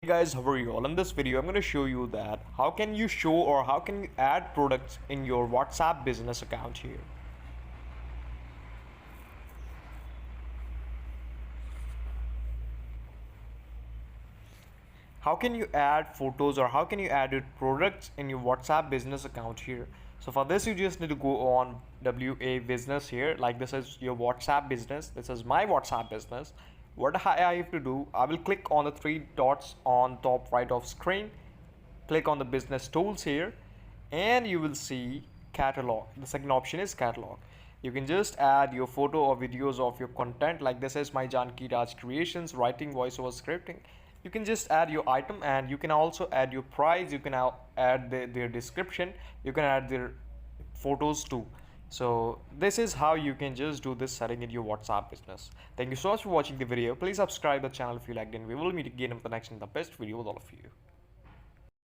Guys, how are you all? In this video I'm going to show you that how can you show or how can you add products in your WhatsApp business account here. How can you add photos or how can you add your products in your WhatsApp business account here. So for this you just need to go on WA business here, like this is your WhatsApp business, this is my WhatsApp business. What I have to do, I will click on the three dots on top right of screen, click on the business tools here, and you will see catalog. The second option is catalog. You can just add your photo or videos of your content, like this is my Janki Raj creations, writing, voiceover, scripting. You can just add your item, and you can also add your price. You can add their description, you can add their photos too. So this is how you can just do this setting in your WhatsApp business. Thank you so much for watching the video. Please subscribe the channel if you liked it, and we will meet again in the next and the best video with all of you.